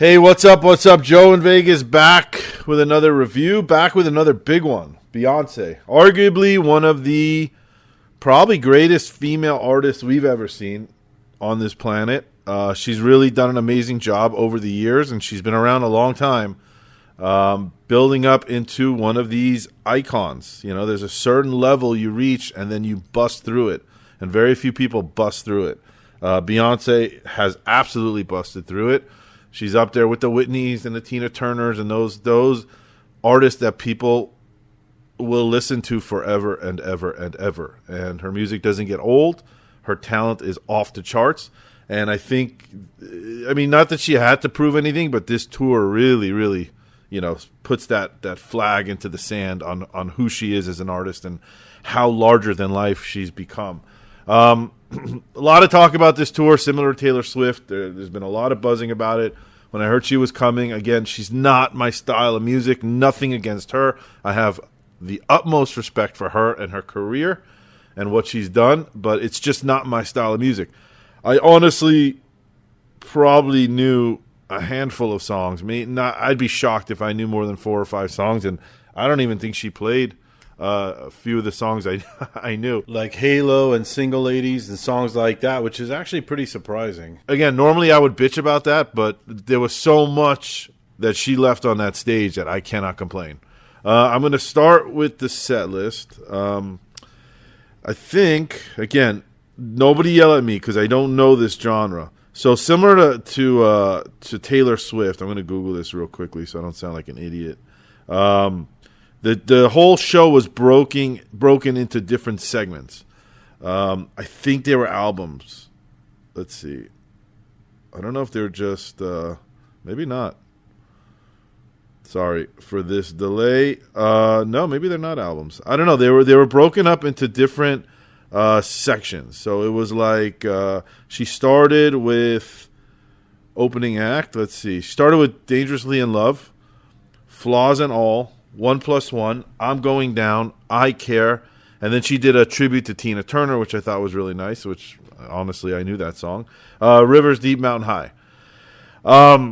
Hey, what's up? What's up? Joe in Vegas back with another review, back with another big one. Beyonce, arguably one of the probably greatest female artists we've ever seen on this planet. She's really done an amazing job over the years, and she's been around a long time, building up into one of these icons. You know, there's a certain level you reach, and then you bust through it, and very few people bust through it. Beyonce has absolutely busted through it. She's up there with the Whitneys and the Tina Turners and those artists that people will listen to forever and ever and ever. And her music doesn't get old. Her talent is off the charts. And I think, not that she had to prove anything, but this tour really, puts that flag into the sand on who she is as an artist and how larger than life she's become. A lot of talk about this tour, similar to Taylor Swift. There's been a lot of buzzing about it. When I heard she was coming, again, she's not my style of music. Nothing against her. I have the utmost respect for her and her career and what she's done, but it's just not my style of music. I honestly probably knew a handful of songs. I'd be shocked if I knew more than 4 or 5 songs, and I don't even think she played a few of the songs I knew, like Halo and Single Ladies and songs like that, which is actually pretty surprising. Again, normally I would bitch about that, but there was so much that she left on that stage that I cannot complain. I'm going to start with the set list. I think, again, nobody yell at me because I don't know this genre. So similar to Taylor Swift, I'm going to Google this real quickly so I don't sound like an idiot. The whole show was broken into different segments. I think they were albums. Let's see. I don't know if they're just maybe not. Sorry for this delay. No, maybe they're not albums. I don't know. They were broken up into different sections. So it was like she started with opening act. Let's see. She started with Dangerously in Love, Flaws and All, 1+1, I'm Going Down, I Care, and then she did a tribute to Tina Turner, which I thought was really nice, which honestly I knew that song. Rivers Deep, Mountain High.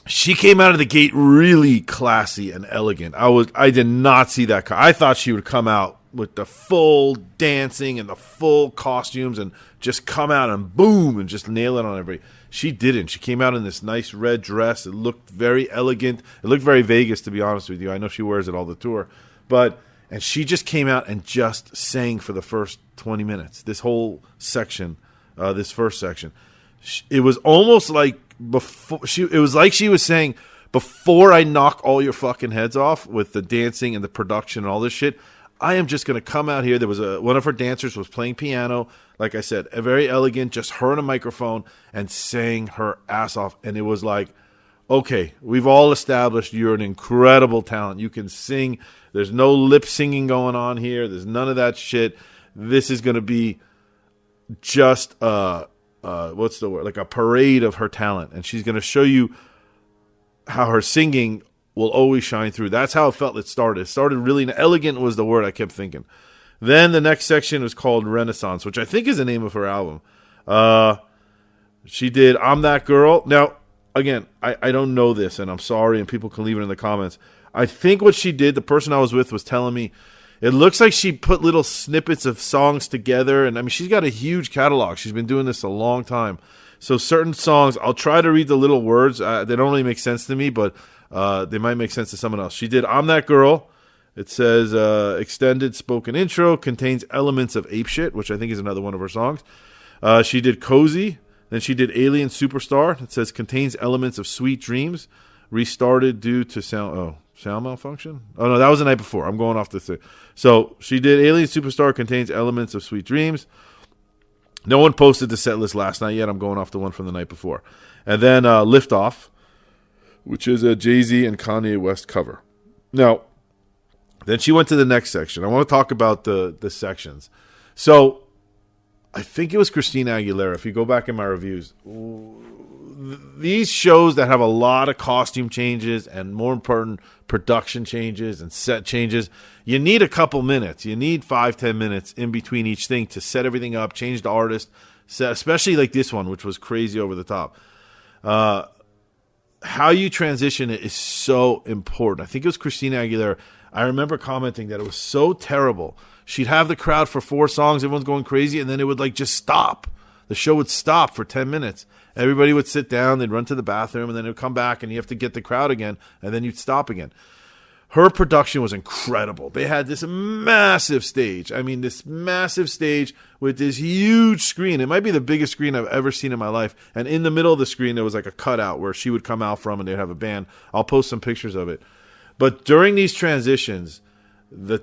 She came out of the gate really classy and elegant. I did not see that. I thought she would come out with the full dancing and the full costumes and just come out and boom and just nail it on everybody. She didn't. She came out in this nice red dress. It looked very elegant. It looked very Vegas, to be honest with you. I know she wears it all the tour. And she just came out and just sang for the first 20 minutes. This whole section, this first section. It was almost like it was like she was saying, before I knock all your fucking heads off with the dancing and the production and all this shit, I am just going to come out here. There was one of her dancers was playing piano. Like I said, a very elegant, just her and a microphone, and sang her ass off. And it was like, okay, we've all established you're an incredible talent. You can sing. There's no lip singing going on here. There's none of that shit. This is going to be just what's the word? Like a parade of her talent. And she's going to show you how her singing will always shine through. That's how it felt it started. It started really elegant was the word I kept thinking. Then the next section was called Renaissance, which I think is the name of her album. She did I'm That Girl. Now, again, I don't know this, and I'm sorry, and people can leave it in the comments. I think what she did, the person I was with was telling me, it looks like she put little snippets of songs together, and she's got a huge catalog. She's been doing this a long time. So certain songs, I'll try to read the little words. They don't really make sense to me, but they might make sense to someone else. She did I'm That Girl. It says extended spoken intro, contains elements of Apeshit, which I think is another one of her songs. She did Cozy. Then she did Alien Superstar. It says contains elements of Sweet Dreams. Restarted due to sound malfunction. Oh, no, that was the night before. I'm going off this thing. So she did Alien Superstar, contains elements of Sweet Dreams. No one posted the set list last night yet. I'm going off the one from the night before. And then Lift Off, which is a Jay-Z and Kanye West cover. Now, then she went to the next section. I want to talk about the sections. So I think it was Christina Aguilera. If you go back in my reviews, these shows that have a lot of costume changes and, more important, production changes and set changes, you need a couple minutes. You need 5-10 minutes in between each thing to set everything up, change the artist, especially like this one, which was crazy over the top. how you transition it is so important. I think it was Christina Aguilera. I remember commenting that it was so terrible. She'd have the crowd for 4 songs, everyone's going crazy, and then it would like just stop. The show would stop for 10 minutes. Everybody would sit down, they'd run to the bathroom, and then it would come back, and you have to get the crowd again, and then you'd stop again. Her production was incredible. They had this massive stage. I mean, this massive stage with this huge screen. It might be the biggest screen I've ever seen in my life. And in the middle of the screen, there was like a cutout where she would come out from, and they'd have a band. I'll post some pictures of it. But during these transitions, the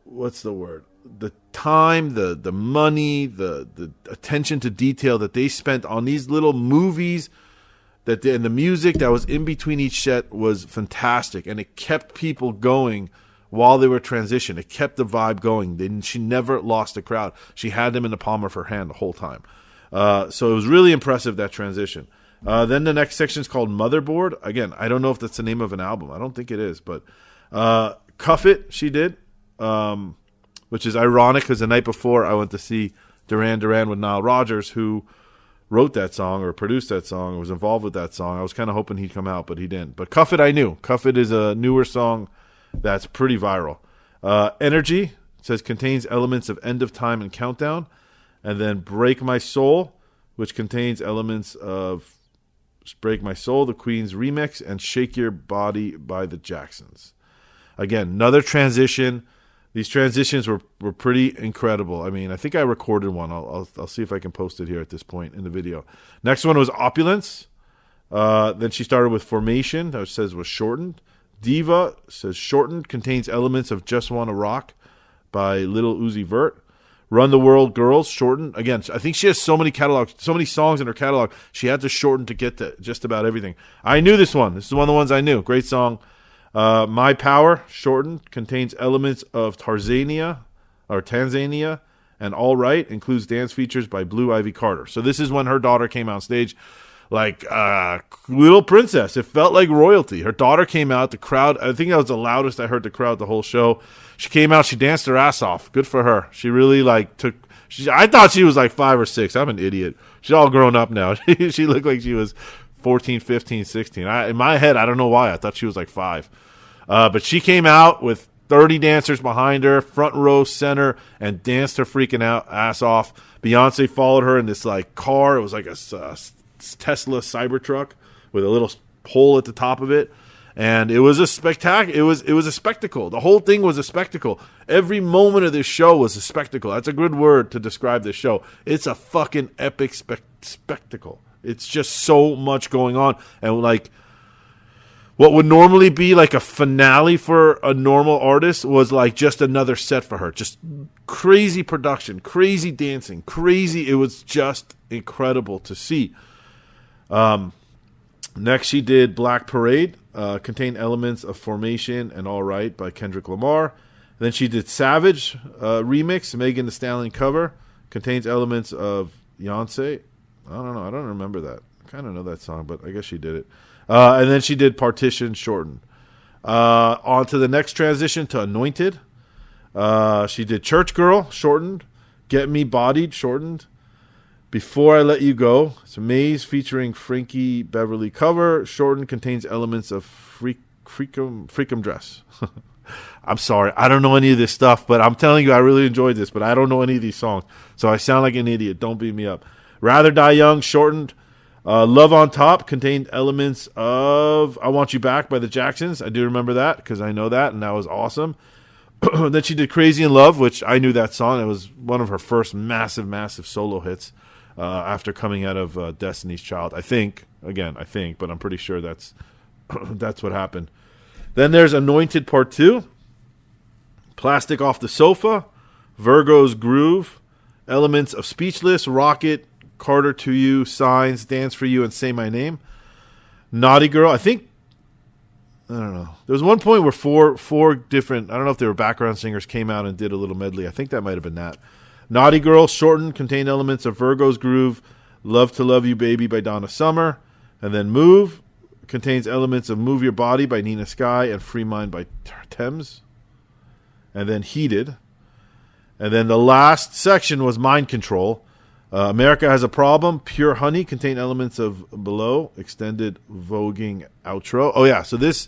what's the word? The time, the money, the attention to detail that they spent on these little movies, and the music that was in between each set was fantastic, and it kept people going while they were transitioning. It kept the vibe going. She never lost the crowd. She had them in the palm of her hand the whole time. So it was really impressive, that transition. Then the next section is called Motherboard. Again, I don't know if that's the name of an album. I don't think it is, but Cuff It she did, which is ironic because the night before I went to see Duran Duran with Nile Rodgers, who wrote that song or produced that song or was involved with that song. I was kind of hoping he'd come out, but he didn't. But Cuff It I knew. Cuff It is a newer song that's pretty viral. Energy, it says, contains elements of End of Time and Countdown. And then Break My Soul, which contains elements of Break My Soul, the Queen's remix, and Shake Your Body by the Jacksons. Again, another transition. These transitions were pretty incredible. I mean, I think I recorded one. I'll see if I can post it here at this point in the video. Next one was Opulence. Then she started with Formation, that says was shortened. Diva says shortened, contains elements of Just Wanna Rock by Lil Uzi Vert. Run the World Girls, shortened. Again, I think she has so many songs in her catalog, she had to shorten to get to just about everything. I knew this one. This is one of the ones I knew. Great song. My Power, shortened, contains elements of Tanzania, and All Right, includes dance features by Blue Ivy Carter. So this is when her daughter came on stage like little princess. It felt like royalty. Her daughter came out, the crowd, I think that was the loudest I heard the crowd the whole show. She came out, she danced her ass off. Good for her. She really I thought she was like 5 or 6. I'm an idiot. She's all grown up now. She looked like she was 14, 15, 16. In my head, I don't know why. I thought she was like 5. But she came out with 30 dancers behind her, front row, center, and danced her freaking ass off. Beyonce followed her in this like car. It was like a Tesla Cybertruck with a little hole at the top of it. And it was a spectacle. It was a spectacle. The whole thing was a spectacle. Every moment of this show was a spectacle. That's a good word to describe this show. It's a fucking epic spectacle. It's just so much going on. And like what would normally be like a finale for a normal artist was like just another set for her. Just crazy production, crazy dancing, crazy. It was just incredible to see. Next, she did Black Parade, contained elements of Formation and All Right by Kendrick Lamar. Then she did Savage remix, Megan Thee Stallion cover, contains elements of Beyonce. I don't know. I don't remember that. I kind of know that song, but I guess she did it. And then she did Partition shortened. On to the next transition to Anointed. She did Church Girl shortened. Get Me Bodied shortened. Before I Let You Go. It's a Maze featuring Frankie Beverly cover. Shortened, contains elements of Freakum Dress. I'm sorry. I don't know any of this stuff, but I'm telling you I really enjoyed this, but I don't know any of these songs. So I sound like an idiot. Don't beat me up. Rather Die Young shortened. Love on Top contained elements of I Want You Back by the Jacksons. I do remember that because I know that, and that was awesome. Then she did Crazy in Love, which I knew that song. It was one of her first massive solo hits after coming out of Destiny's Child. I think, but I'm pretty sure that's what happened. Then there's Anointed Part 2, Plastic Off the Sofa, Virgo's Groove, elements of Speechless, Rocket, Carter to You, Signs, Dance for You, and Say My Name. Naughty Girl, I don't know. There was one point where four different, I don't know if they were background singers, came out and did a little medley. I think that might have been that. Naughty Girl, shortened, contained elements of Virgo's Groove, Love to Love You Baby by Donna Summer. And then Move contains elements of Move Your Body by Nina Sky and Free Mind by Thames. And then Heated. And then the last section was Mind Control. America Has a Problem, Pure Honey, contained elements of Below, extended voguing outro. Oh, yeah, so this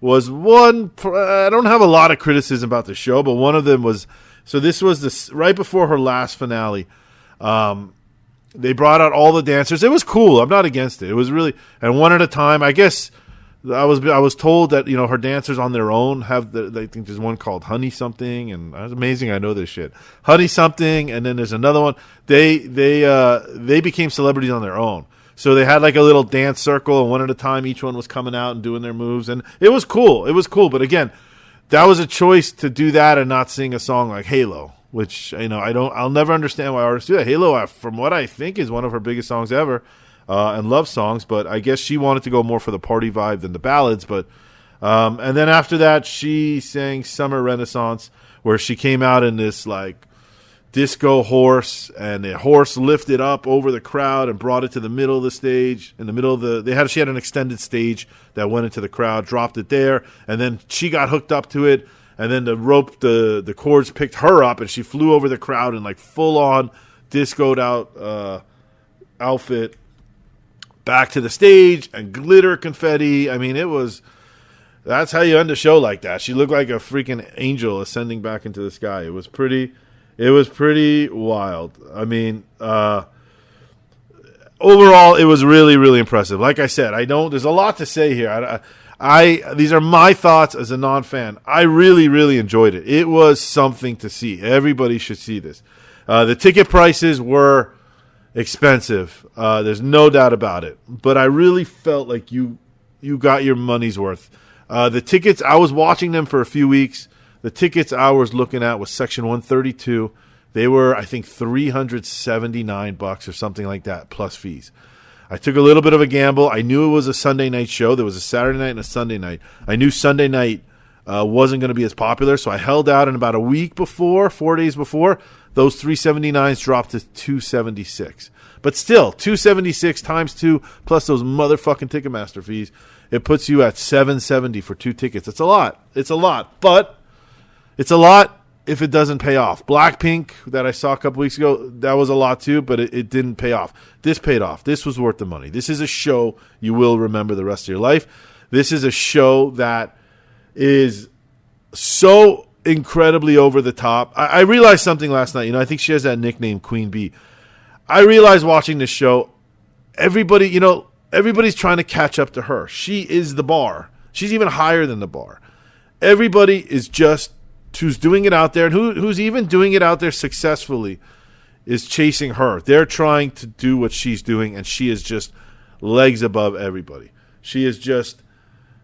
was one, I don't have a lot of criticism about the show, but one of them was, so this was this right before her last finale. They brought out all the dancers. It was cool. I'm not against it. It was really, and one at a time. I guess I was told that, her dancers on their own have I think there's one called Honey something, and it's amazing I know this shit. Honey something, and then there's another one. They became celebrities on their own. So they had like a little dance circle, and one at a time each one was coming out and doing their moves, and it was cool. It was cool, but again, that was a choice to do that and not sing a song like Halo, which I'll never understand why artists do that. Halo, from what I think, is one of her biggest songs ever. And love songs, but I guess she wanted to go more for the party vibe than the ballads. But and then after that, she sang Summer Renaissance, where she came out in this like disco horse, and the horse lifted up over the crowd and brought it to the middle of the stage. In the middle of she had an extended stage that went into the crowd, dropped it there, and then she got hooked up to it, and then the cords picked her up, and she flew over the crowd in like full on discoed out outfit. Back to the stage and glitter confetti. I mean, that's how you end a show like that. She looked like a freaking angel ascending back into the sky. It was pretty wild. I mean, overall, it was really, really impressive. Like I said, there's a lot to say here. These are my thoughts as a non-fan. I really, really enjoyed it. It was something to see. Everybody should see this. The ticket prices were expensive. There's no doubt about it. But I really felt like you got your money's worth. The tickets, I was watching them for a few weeks. The tickets I was looking at was section 132. They were, I think, $379 or something like that, plus fees. I took a little bit of a gamble. I knew it was a Sunday night show. There was a Saturday night and a Sunday night. I knew Sunday night wasn't going to be as popular, so I held out, and about a week before, 4 days before, those 379s dropped to 276. But still, 276 times 2 plus those motherfucking Ticketmaster fees, it puts you at 770 for 2 tickets. It's a lot. It's a lot. But it's a lot if it doesn't pay off. Blackpink that I saw a couple weeks ago, that was a lot too, but it didn't pay off. This paid off. This was worth the money. This is a show you will remember the rest of your life. This is a show that is so incredibly over the top. I realized something last night. I think she has that nickname, Queen Bee. I realized watching this show, everybody's trying to catch up to her. She is the bar. She's even higher than the bar. Everybody is just who's doing it out there, and who's even doing it out there successfully is chasing her. They're trying to do what she's doing, and she is just legs above everybody. She is just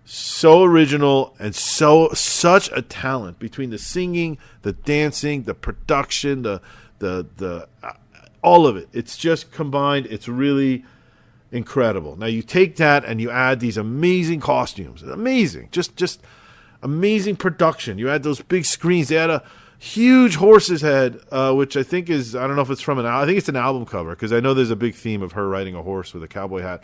so original and such a talent between the singing, the dancing, the production, the all of it. It's just combined. It's really incredible. Now you take that and you add these amazing costumes. Amazing. Just amazing production. You add those big screens. They had a huge horse's head, which I think is, I don't know if it's from I think it's an album cover, because I know there's a big theme of her riding a horse with a cowboy hat.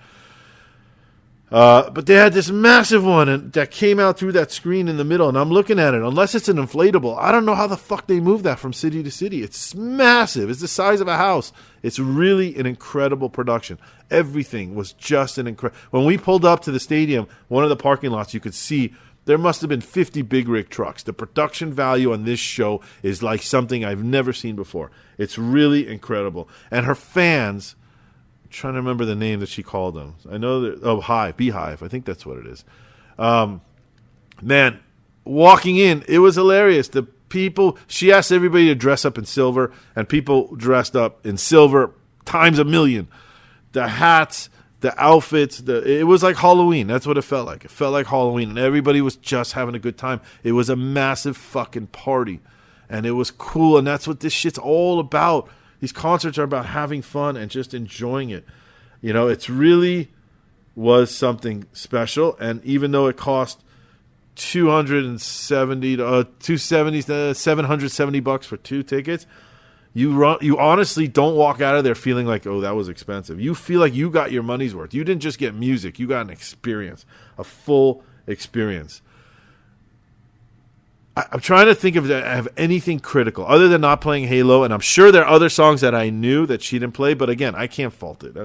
But they had this massive one that came out through that screen in the middle, and I'm looking at it. Unless it's an inflatable, I don't know how the fuck they move that from city to city. It's massive. It's the size of a house. It's really an incredible production. Everything was just an incredible. When we pulled up to the stadium, one of the parking lots, you could see there must have been 50 big rig trucks. The production value on this show is like something I've never seen before. It's really incredible. And her fans, I'm trying to remember the name that she called them. I know that, Beehive. I think that's what it is. Man, walking in, it was hilarious. The people, she asked everybody to dress up in silver, and people dressed up in silver times a million. The hats, the outfits, it was like Halloween. That's what it felt like. It felt like Halloween, and everybody was just having a good time. It was a massive fucking party, and it was cool, and that's what this shit's all about. These concerts are about having fun and just enjoying it. It's really was something special, and even though it cost $770 for 2 tickets, you honestly don't walk out of there feeling like, oh, that was expensive. You feel like you got your money's worth. You didn't just get music. You got an experience, a full experience. I'm trying to think of anything critical other than not playing Halo, and I'm sure there are other songs that I knew that she didn't play. But again, I can't fault it.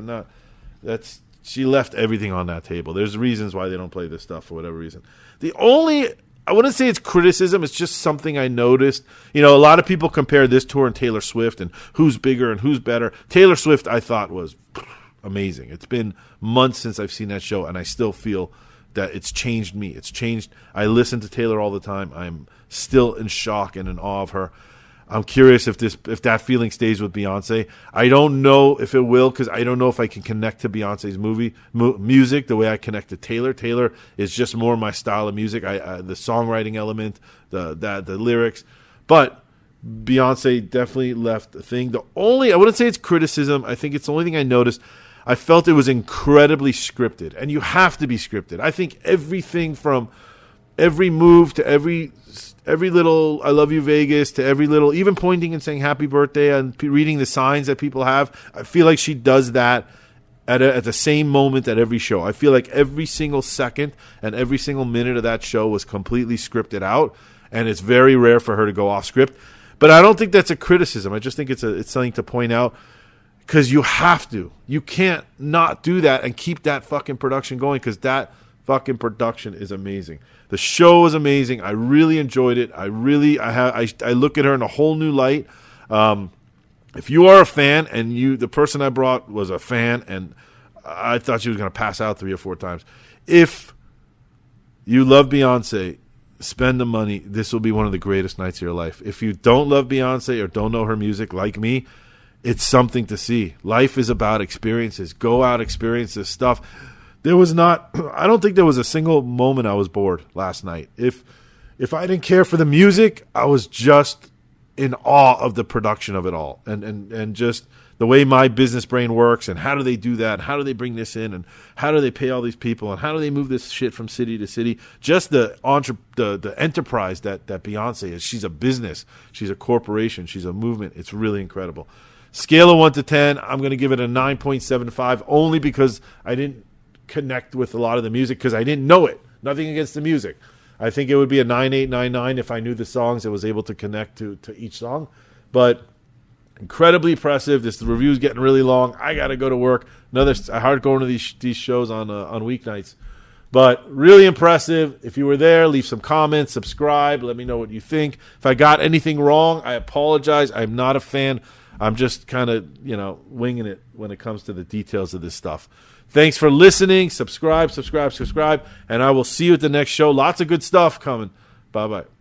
She left everything on that table. There's reasons why they don't play this stuff for whatever reason. I wouldn't say it's criticism. It's just something I noticed. A lot of people compare this tour and Taylor Swift and who's bigger and who's better. Taylor Swift, I thought, was amazing. It's been months since I've seen that show, and I still feel that it's changed me. It's changed. I listen to Taylor all the time. I'm still in shock and in awe of her. I'm curious if that feeling stays with Beyonce. I don't know if it will, because I don't know if I can connect to Beyonce's music the way I connect to Taylor. Taylor is just more my style of music. The songwriting element, the lyrics, but Beyonce definitely left a thing. I wouldn't say it's criticism. I think it's the only thing I noticed. I felt it was incredibly scripted, and you have to be scripted. I think everything from every move to every little "I love you, Vegas" to every little, even pointing and saying "Happy Birthday" and reading the signs that people have. I feel like she does that at the same moment at every show. I feel like every single second and every single minute of that show was completely scripted out, and it's very rare for her to go off script. But I don't think that's a criticism. I just think it's something to point out, because you have to. You can't not do that and keep that fucking production going, because that fucking production is amazing. The show is amazing. I really enjoyed it. I look at her in a whole new light. If you are a fan, and the person I brought was a fan, and I thought she was going to pass out 3 or 4 times. If you love Beyonce, spend the money. This will be one of the greatest nights of your life. If you don't love Beyonce or don't know her music like me, it's something to see. Life is about experiences. Go out, experience this stuff. I don't think there was a single moment I was bored last night. If I didn't care for the music, I was just in awe of the production of it all, and just the way my business brain works, and how do they do that? How do they bring this in? And how do they pay all these people? And how do they move this shit from city to city? Just the enterprise that Beyonce is. She's a business. She's a corporation. She's a movement. It's really incredible. Scale of 1 to 10, I'm going to give it a 9.75, only because I didn't connect with a lot of the music, because I didn't know it. Nothing against the music. I think it would be a 9.8, 9.9 if I knew the songs and was able to connect to each song. But incredibly impressive. The review's getting really long. I got to go to work. I hard going to these shows on weeknights. But really impressive. If you were there, leave some comments, subscribe, let me know what you think. If I got anything wrong, I apologize. I'm not a fan. I'm just kind of, winging it when it comes to the details of this stuff. Thanks for listening. Subscribe, and I will see you at the next show. Lots of good stuff coming. Bye-bye.